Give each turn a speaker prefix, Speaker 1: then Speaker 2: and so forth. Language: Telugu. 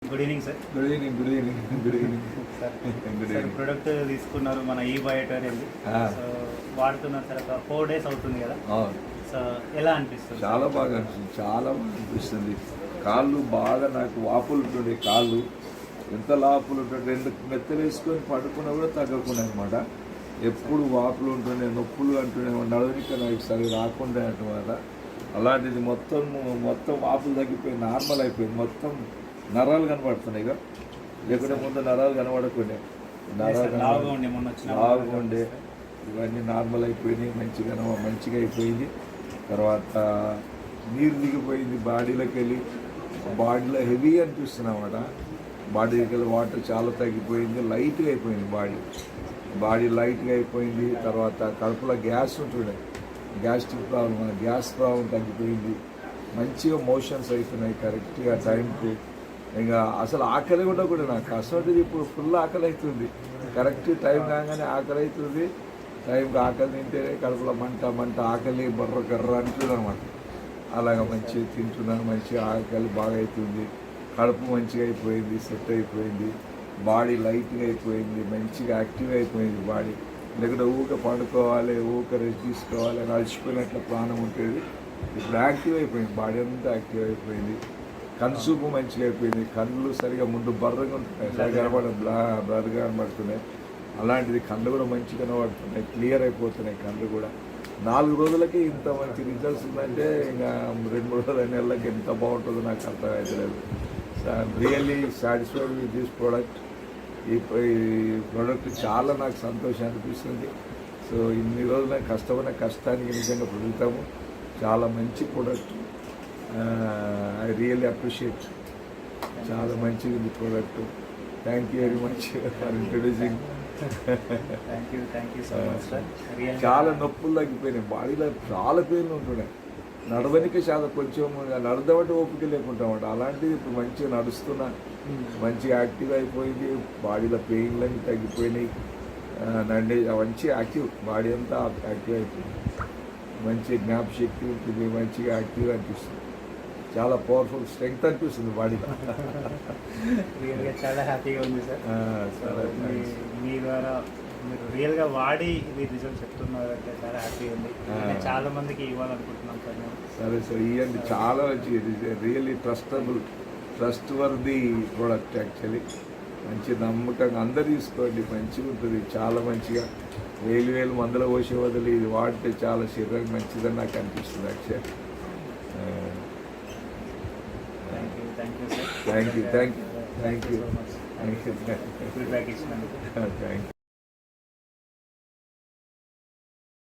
Speaker 1: Good evening sir.
Speaker 2: Good evening. Good evening. Good evening
Speaker 1: sir
Speaker 2: good
Speaker 1: sir
Speaker 2: evening.
Speaker 1: Product తీసుకున్నారు మన ఈ బయోటోరియల్. సో వాడుతున్నారు సార్, ఒక 4 days అవుతుంది కదా. సో ఎలా అనిపిస్తుంది?
Speaker 2: చాలా బాగా అనిపిస్తుంది, చాలా బాగా అనిపిస్తుంది. కాళ్ళు బాగా నాకు వాపులు ఉంటుండే, కాళ్ళు ఎంత లాపులు ఉంటుండే, 2 మెత్తలు వేసుకొని పడుకున్నా కూడా తగ్గకుండా అనమాట. ఎప్పుడు వాపులు ఉంటుండే, నొప్పులు అంటుండే, నడవనిక నాకు సరి రాకుండా అనమాట. అలాంటిది మొత్తం వాపులు తగ్గిపోయి నార్మల్ అయిపోయింది. మొత్తం నరాలు కనబడుతున్నాయి ఇక, లేకుంటే ముందు నరాలు కనబడకుండా లావుగా ఉండే ఇవన్నీ నార్మల్ అయిపోయినాయి. మంచిగా అయిపోయింది. తర్వాత నీరు దిగిపోయింది బాడీలోకి వెళ్ళి, బాడీలో హెవీ అనిపిస్తుంది అన్నమాట. బాడీలోకి వెళ్ళి వాటర్ చాలా తగ్గిపోయింది, లైట్గా అయిపోయింది బాడీ లైట్గా అయిపోయింది. తర్వాత కడుపులో గ్యాస్ ఉంటుండే, గ్యాస్ట్రిక్ ప్రాబ్లం, గ్యాస్ ప్రాబ్లం తగ్గిపోయింది. మంచిగా మోషన్స్ అవుతున్నాయి కరెక్ట్గా టైంకి. ఇంకా అసలు ఆకలి కూడా నాకు అసలు ఇప్పుడు ఫుల్ ఆకలి అవుతుంది. కరెక్ట్ టైం కాగానే ఆకలి అవుతుంది. టైంకి ఆకలి తింటేనే కడుపులో మంట ఆకలి కర్ర అంటుంది అనమాట. అలాగ మంచిగా తింటున్నాను, మంచిగా ఆకలి బాగా అవుతుంది. కడుపు మంచిగా అయిపోయింది, సెట్ అయిపోయింది. బాడీ లైట్గా అయిపోయింది, మంచిగా యాక్టివ్ అయిపోయింది బాడీ. లేకుంటే పండుకోవాలి, రెస్ట్ తీసుకోవాలి, అలసిపోయినట్లు ప్రాణం ఉంటుంది. ఇప్పుడు యాక్టివ్ అయిపోయింది, బాడీ అంతా యాక్టివ్ అయిపోయింది. కన్సూపు మంచిగా అయిపోయింది. కళ్ళు సరిగా ముందు బర్రగా ఉంటున్నాయి, సరిగా బ్లర్గా కనబడుతున్నాయి. అలాంటిది కళ్ళు కూడా మంచిగా కనబడుతున్నాయి, క్లియర్ అయిపోతున్నాయి కళ్ళు కూడా. 4 రోజులకి ఇంత మంచి రిజల్ట్స్ ఉందంటే ఇంకా 2-3 నెలలకి ఎంత బాగుంటుందో నాకు అర్థమవుతలేదు. Really satisfied with this product. ఈ ప్రోడక్ట్ చాలా నాకు సంతోషం అనిపిస్తుంది. సో ఇన్ని రోజుల కష్టమైన కష్టానికి నిజంగా పొందుతాము. చాలా మంచి ప్రోడక్ట్. I really appreciate. చాలా మంచిది ఈ product. Thank you very much for introducing. చాలా నొప్పులు తగ్గిపోయినాయి, బాడీలో చాలా పెయిన్లు ఉంటున్నాయి. నడవనికి చాలా కొంచెం నడదామంటే ఓపిక లేకుంటామంట. అలాంటిది ఇప్పుడు మంచిగా నడుస్తున్నా, మంచిగా యాక్టివ్ అయిపోయింది. బాడీలో పెయిన్లన్నీ తగ్గిపోయినాయి. మంచి యాక్టివ్, బాడీ అంతా యాక్టివ్ అయిపోయింది. మంచి జ్ఞాపశక్తి ఉంటుంది, మంచిగా యాక్టివ్గా అనిపిస్తుంది. చాలా పవర్ఫుల్ స్ట్రెంగ్త్ అనిపిస్తుంది బాడీలో.
Speaker 1: రియల్గా చాలా హ్యాపీగా ఉంది సార్. మీ ద్వారా మీరు రియల్గా వాడి ఇది రిజల్ట్ చెప్తున్నారు అంటే చాలా హ్యాపీగా ఉంది. చాలా మందికి ఇవ్వాలనుకుంటున్నాం సార్ మేము.
Speaker 2: సరే ఇవ్వండి. చాలా మంచిది, really trust worthy product. Actually మంచి నమ్మకంగా అందరు తీసుకోండి, మంచిగా ఉంటుంది. చాలా మంచిగా వేలు మందుల పోసే వదిలి ఇది వాడితే చాలా శరీరానికి మంచిదని నాకు అనిపిస్తుంది యాక్చువల్లీ. Thank you.
Speaker 1: ఫీడ్బ్యాక్ ఇచ్చినందుకు.
Speaker 2: Thank you.